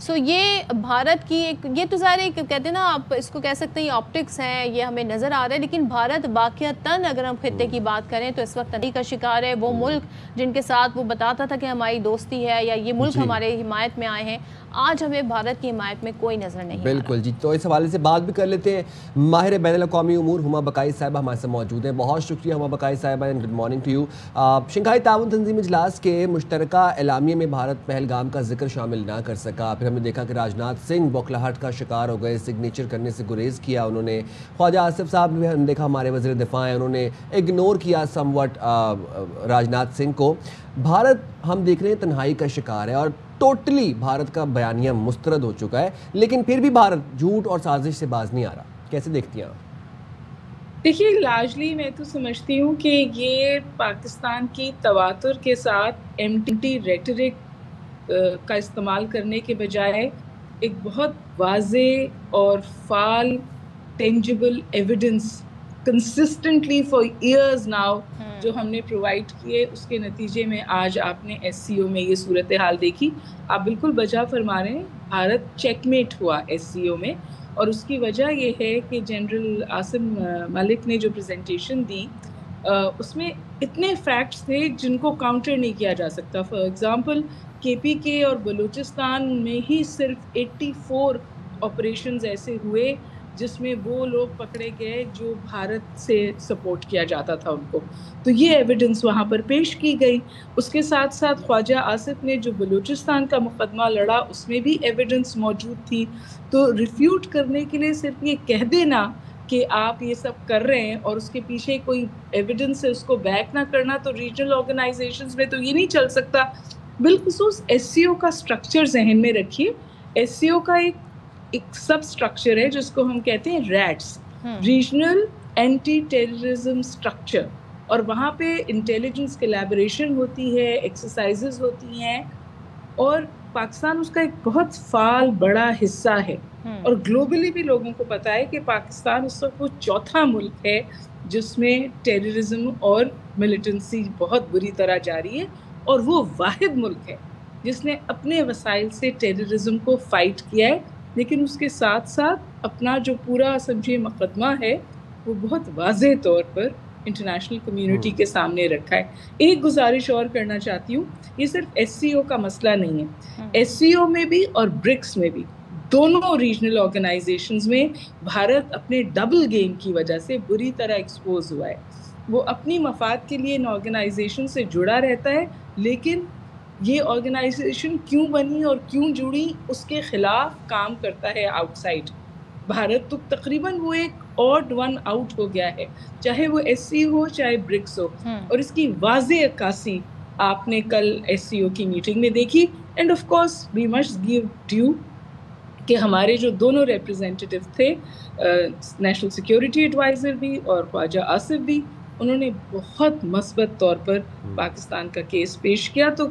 سو یہ بھارت کی ایک، یہ تو ظاہر ہے کہتے ہیں نا، آپ اس کو کہہ سکتے ہیں یہ آپٹکس ہیں، یہ ہمیں نظر آ رہا ہے، لیکن بھارت واقعتاً اگر ہم خطے کی بات کریں تو اس وقت تنہائی کا شکار ہے. وہ ملک جن کے ساتھ وہ بتاتا تھا کہ ہماری دوستی ہے یا یہ ملک ہمارے حمایت میں آئے ہیں، آج ہمیں بھارت کی حمایت میں کوئی نظر نہیں آ رہا. بالکل جی، تو اس حوالے سے بات بھی کر لیتے ہیں. ماہر بین الاقوامی امور ہما بقائی صاحبہ ہمارے ساتھ موجود ہیں. بہت شکریہ ہما بقائی صاحبہ، and good morning to you. Shanghai تعاون تنظیم اجلاس کے مشترکہ اعلامیے میں بھارت پہلگام کا ذکر شامل نہ کر سکا. پھر ہم نے دیکھا کہ راجناتھ سنگھ بوکھلاہٹ کا شکار ہو گئے، سگنیچر کرنے سے گریز کیا انہوں نے. خواجہ آصف صاحب بھی ہم نے دیکھا، ہمارے وزیر دفاع ہیں، انہوں نے اگنور کیا سم وٹ راجناتھ سنگھ کو. بھارت ہم دیکھ رہے ہیں تنہائی کا شکار ہے، اور ٹوٹلی بھارت کا بیانیہ مسترد ہو چکا ہے، لیکن پھر بھی بھارت جھوٹ اور سازش سے باز نہیں آ رہا. کیسے دیکھتی ہیں آپ؟ دیکھیے، لارجلی میں تو سمجھتی ہوں کہ یہ پاکستان کی تواتر کے ساتھ ایمٹی ریٹرک کا استعمال کرنے کے بجائے ایک بہت واضح اور فعال tangible evidence consistently for years now جو ہم نے پرووائڈ کیے، اس کے نتیجے میں آج آپ نے ایس سی او میں یہ صورتحال دیکھی. آپ بالکل بجا فرما رہے ہیں، بھارت چیک میٹ ہوا ایس سی او میں، اور اس کی وجہ یہ ہے کہ جنرل عاصم ملک نے جو پریزنٹیشن دی اس میں اتنے فیکٹس تھے جن کو کاؤنٹر نہیں کیا جا سکتا. فار ایگزامپل، کے پی کے اور بلوچستان میں ہی صرف 84 آپریشنز ایسے ہوئے جس میں وہ لوگ پکڑے گئے جو بھارت سے سپورٹ کیا جاتا تھا ان کو. تو یہ ایویڈنس وہاں پر پیش کی گئی. اس کے ساتھ ساتھ خواجہ آصف نے جو بلوچستان کا مقدمہ لڑا اس میں بھی ایویڈنس موجود تھی. تو ریفیوٹ کرنے کے لیے صرف یہ کہہ دینا کہ آپ یہ سب کر رہے ہیں اور اس کے پیچھے کوئی ایویڈنس ہے اس کو بیک نہ کرنا، تو ریجنل آرگنائزیشنز میں تو یہ نہیں چل سکتا. بالخصوص ایس سی او کا سٹرکچر ذہن میں رکھیے. ایس سی او کا ایک سب سٹرکچر ہے جس کو ہم کہتے ہیں RATS, regional anti terrorism structure, اور وہاں پہ انٹیلیجنس کولیبریشن ہوتی ہے، ایکسرسائزز ہوتی ہیں، اور پاکستان اس کا ایک بہت فعال بڑا حصہ ہے. اور گلوبلی بھی لوگوں کو پتا ہے کہ پاکستان اس وقت وہ چوتھا ملک ہے جس میں ٹیررزم اور ملیٹنسی بہت بری طرح جاری ہے، اور وہ واحد ملک ہے جس نے اپنے وسائل سے ٹیررزم کو فائٹ کیا ہے، لیکن اس کے ساتھ ساتھ اپنا جو پورا سمجھے مقدمہ ہے وہ بہت واضح طور پر انٹرنیشنل کمیونٹی کے سامنے رکھا ہے. ایک گزارش اور کرنا چاہتی ہوں، یہ صرف ایس سی او کا مسئلہ نہیں ہے. ایس سی او میں بھی اور برکس میں بھی، دونوں ریجنل آرگنائزیشنز میں بھارت اپنے ڈبل گیم کی وجہ سے بری طرح ایکسپوز ہوا ہے. وہ اپنی مفاد کے لیے ان آرگنائزیشن سے جڑا رہتا ہے، لیکن یہ آرگنائزیشن کیوں بنی اور کیوں جڑی اس کے خلاف کام کرتا ہے آؤٹ سائڈ. بھارت تو تقریباً وہ ایک آڈ ون آؤٹ ہو گیا ہے، چاہے وہ ایس سی ہو چاہے برکس ہو، اور اس کی واضح عکاسی آپ نے کل ایس سی او کی میٹنگ میں دیکھی. And of course we must give due کہ ہمارے جو دونوں ریپرزینٹیٹیو تھے، نیشنل سیکیورٹی ایڈوائزر بھی اور خواجہ آصف بھی، انہوں نے بہت مثبت طور پر پاکستان کا کیس پیش کیا. تو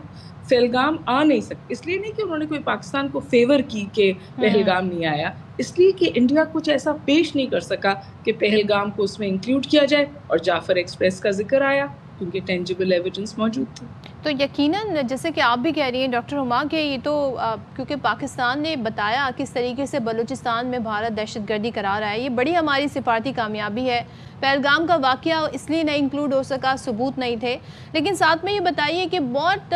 پہلگام آ نہیں سکتے، اس لیے نہیں کہ انہوں نے کوئی پاکستان کو فیور کی کہ پہلگام نہیں آیا، اس لیے کہ انڈیا کچھ ایسا پیش نہیں کر سکا کہ پہلگام کو اس میں انکلوڈ کیا جائے، اور جعفر ایکسپریس کا ذکر آیا کیونکہ ٹینجبل ایویڈنس موجود تھی. تو یقیناً جیسے کہ آپ بھی کہہ رہی ہیں ڈاکٹر ہما کہ یہ تو کیونکہ پاکستان نے بتایا کس طریقے سے بلوچستان میں بھارت دہشت گردی کرا رہا ہے، یہ بڑی ہماری سفارتی کامیابی ہے. پہلگام کا واقعہ اس لیے نہیں انکلوڈ ہو سکا، ثبوت نہیں تھے، لیکن ساتھ میں یہ بتائیے کہ بہت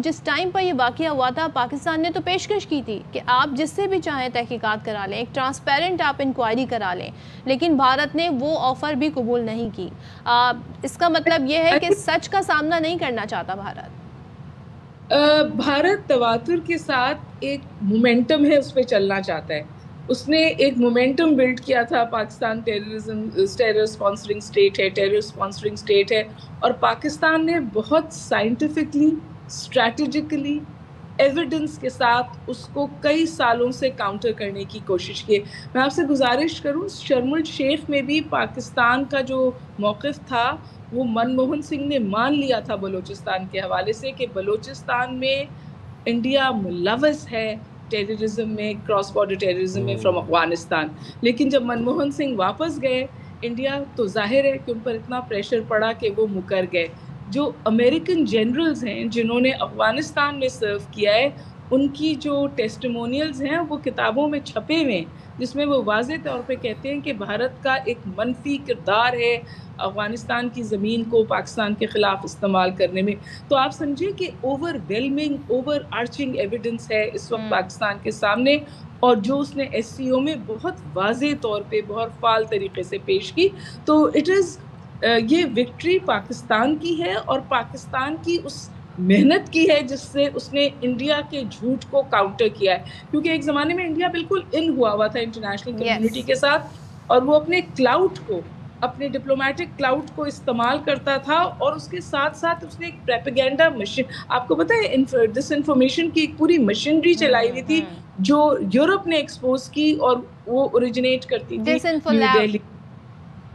جس ٹائم پر یہ واقعہ ہوا تھا پاکستان نے تو پیشکش کی تھی کہ آپ جس سے بھی چاہیں تحقیقات کرا لیں، ایک ٹرانسپیرنٹ آپ انکوائری کرا لیں، لیکن بھارت نے وہ آفر بھی قبول نہیں کی. اس کا مطلب یہ ہے کہ سچ کا سامنا نہیں کرنا چاہتا بھارت. بھارت تواتر کے ساتھ ایک مومنٹم ہے، اس پہ چلنا چاہتا ہے. اس نے ایک مومنٹم بلڈ کیا تھا، پاکستان ٹیرر اسپانسرنگ اسٹیٹ ہے، ٹیرر اسپانسرنگ اسٹیٹ ہے، اور پاکستان نے بہت سائنٹیفکلی، اسٹریٹجیکلی، ایویڈنس کے ساتھ اس کو کئی سالوں سے کاؤنٹر کرنے کی کوشش کی. میں آپ سے گزارش کروں، شرم الشیخ میں بھی پاکستان کا جو موقف تھا وہ منموہن سنگھ نے مان لیا تھا بلوچستان کے حوالے سے کہ بلوچستان میں انڈیا ملوث ہے ٹیررزم میں، کراس بارڈر ٹیررزم میں فرام افغانستان. لیکن جب منموہن سنگھ واپس گئے انڈیا، تو ظاہر ہے کہ ان پر اتنا پریشر پڑا کہ وہ مکر گئے. جو امریکن جنرلز ہیں جنہوں نے افغانستان میں سرو کیا ہے، ان کی جو ٹیسٹیمونیلز ہیں وہ کتابوں میں چھپے ہوئے ہیں، جس میں وہ واضح طور پہ کہتے ہیں کہ بھارت کا ایک منفی کردار ہے افغانستان کی زمین کو پاکستان کے خلاف استعمال کرنے میں. تو آپ سمجھیں کہ over whelming over arching evidence ہے اس وقت پاکستان کے سامنے، اور جو اس نے ایس سی او میں بہت واضح طور پہ بہت فعال طریقے سے پیش کی. تو اٹ از یہ وکٹری پاکستان کی ہے، اور پاکستان کی اس محنت کی ہے جس سے اس نے انڈیا کے جھوٹ کو کاؤنٹر کیا ہے. کیونکہ ایک زمانے میں انڈیا بالکل ان ہوا تھا انٹرنیشنل کمیونٹی کے ساتھ، اور وہ اپنے کلاؤڈ کو، اپنے ڈپلومیٹک کلاؤڈ کو استعمال کرتا تھا، اور اس کے ساتھ ساتھ اس نے ایک پریپیگینڈا مشین، آپ کو پتہ ہے ڈس انفارمیشن کی ایک پوری مشینری چلائی ہوئی تھی جو یورپ نے ایکسپوز کی، اور وہ اوریجنیٹ کرتی تھی نیو دہلی.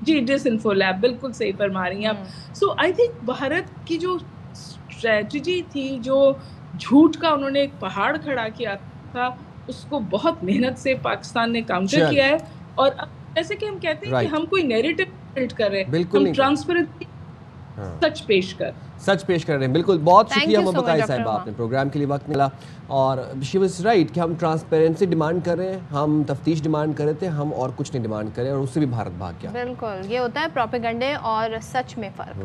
جی ڈس انفو لیب، بالکل صحیح فرما رہی ہیں آپ. سو آئی تھنک بھارت کی جو اسٹریٹجی تھی، جو جھوٹ کا انہوں نے ایک پہاڑ کھڑا کیا تھا، اس کو بہت محنت سے پاکستان نے کاؤنٹر کیا ہے. اور جیسے کہ ہم کہتے ہیں کہ ہم کوئی نیریٹو بلڈ کر رہے ہیں، ہم ٹرانسپیرنٹلی سچ پیش کر رہے ہیں. بالکل، بہت شکریہ ہما بقائی صاحبہ، آپ نے پروگرام کے لیے وقت ملا. اور شی واز رائٹ کہ ہم ٹرانسپیرنسی ڈیمانڈ کر رہے ہیں، ہم تفتیش ڈیمانڈ کر رہے تھے، ہم اور کچھ نہیں ڈیمانڈ کر رہے ہیں، اور اس سے بھی بھارت بھاگ گیا. بالکل، یہ ہوتا ہے پروپیگنڈے اور سچ میں فرق.